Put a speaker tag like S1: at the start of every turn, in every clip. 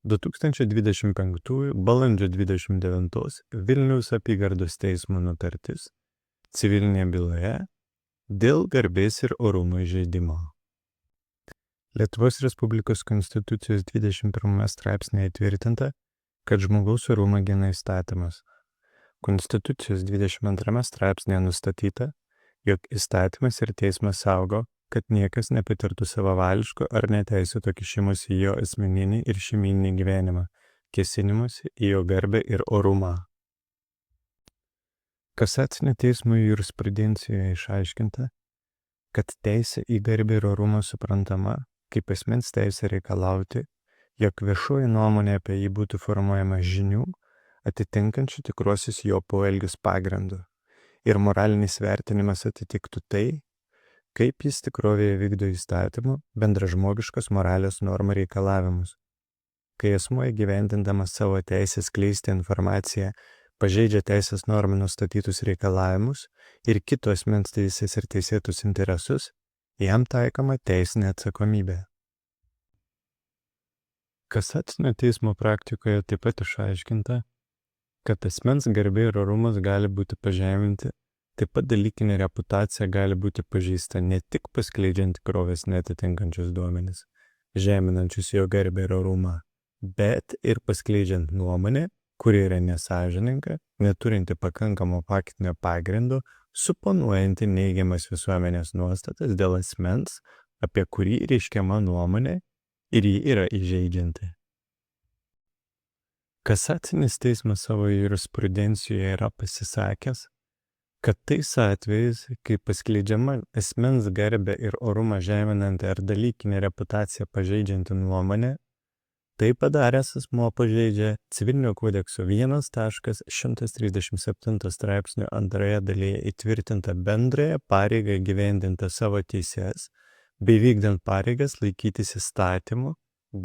S1: 2025 balandžio 29 Vilniaus apygardos teismo nutartis civilinėje byloje dėl garbės ir orumo įžeidimo. Lietuvos Respublikos Konstitucijos 21 straipsnėje įtvirtinta, kad žmogaus orumą gina įstatymas. Konstitucijos 22 straipsnėje nustatyta, jog įstatymas ir teismas saugo, kad niekas nepatirtų savavališko ar neteisėto kišimosi į jo asmeninį ir šeimyninį gyvenimą, kėsinimusi į jo garbę ir orumą. Kasacinio teismo jurisprudencijoje išaiškinta, kad teisė į garbę ir orumą suprantama kaip asmens teisė reikalauti, jog viešoji nuomonė apie jį būtų formuojama žinių, atitinkančių tikruosius jo poelgius pagrindu, ir moralinis vertinimas atitiktų tai, kaip jis tikrovėje vykdo įstatymų bendražmogiškos moralės normų reikalavimus. Kai asmuo įgyvendindamas savo teisę skleisti informaciją pažeidžia teisės normų nustatytus reikalavimus ir kito asmens teisės ir teisėtus interesus, jam taikoma teisinė atsakomybė. Kasacinio teismo praktikoje taip pat išaiškinta, kad asmens garbė ir orumas gali būti pažeminti, taip pat dalykinė reputacija gali būti pažeista ne tik paskleidžiant tikrovės neatitinkančius duomenis, žeminančius jo garbę ir orumą, bet ir paskleidžiant nuomonę, kuri yra nesąžininga, neturinti pakankamo faktinio pagrindo, suponuojanti neigiamas visuomenės nuostatas dėl asmens, apie kurį reiškiama nuomonė ir jį yra įžeidžianti. Kasacinis teismas savo jurisprudencijoje yra pasisakęs, kad tais atvejais, kai paskleidžiama asmens garbę ir orumą žeminanti ar dalykinė reputacija pažeidžianti nuomonė, tai padaręs asmuo pažeidžia Civilinio kodekso 1.137 straipsnio antroje dalyje įtvirtintą bendrąją pareigą įgyvendinti savo teises, bei vykdant pareigas laikytis įstatymų,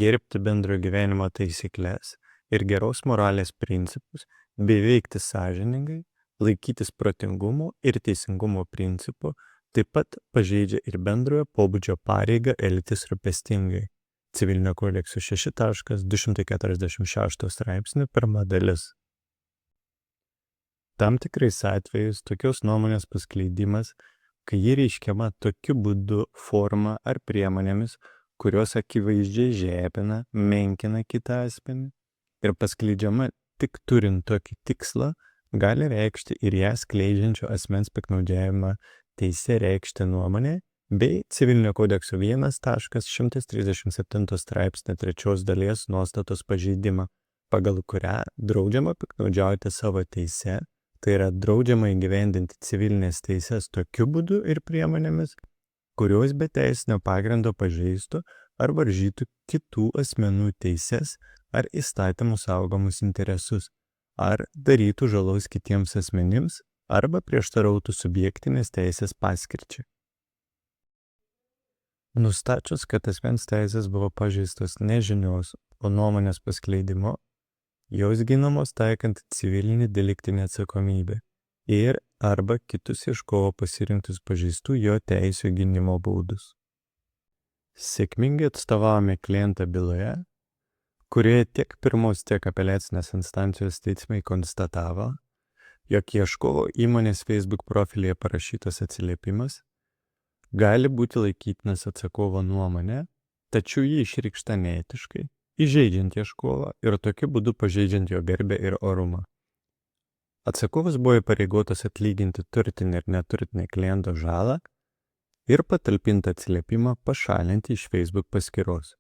S1: gerbti bendrojo gyvenimo taisyklės ir geros moralės principus, bei veikti sąžiningai, laikytis protingumo ir teisingumo principų, taip pat pažeidžia ir bendrojo pobūdžio pareigą elgtis rūpestingai. Civilinio kodekso 6.246 straipsnio pirma dalis. Tam tikrais atvejais tokios nuomonės paskleidimas, kai ji reiškiama tokiu būdu, forma ar priemonėmis, kurios akivaizdžiai žemina, menkina kitą asmenį ir paskleidžiama tik turint tokį tikslą, gali reikšti ir ją skleidžiančio asmens piktnaudžiavimą teise reikšti nuomonę, bei Civilinio kodekso 1.137 straipsnio 3 dalies nuostatos pažeidimą, pagal kurią draudžiama piktnaudžiauti savo teise, tai yra draudžiama įgyvendinti civilinės teises tokiu būdu ir priemonėmis, kurios be teisinio pagrindo pažeistų ar varžytų kitų asmenų teises ar įstatymų saugomus interesus, ar darytų žalos kitiems asmenims, arba prieštarautų subjektinės teisės paskirčiai. Nustačius, kad asmens teisės buvo pažeistos ne žinios, o nuomonės paskleidimo, jos ginamos taikant civilinį deliktinę atsakomybę ir arba kitus ieškovo pasirinktus pažeistų jo teisių gynimo būdus. Sėkmingai atstovavome klientą byloje, kurioje tiek pirmos, tiek apeliacinės instancijos teismai konstatavo, jog ieškovo įmonės Facebook profilyje parašytas atsiliepimas gali būti laikytinas atsakovo nuomonė, tačiau jį išreikšta neetiškai, įžeidžiant ieškovą ir tokiu būdu pažeidžiant jo garbę ir orumą. Atsakovas buvo įpareigotas atlyginti turtinę ir neturtinę kliento žalą ir patalpintą atsiliepimą pašalinti iš Facebook paskyros.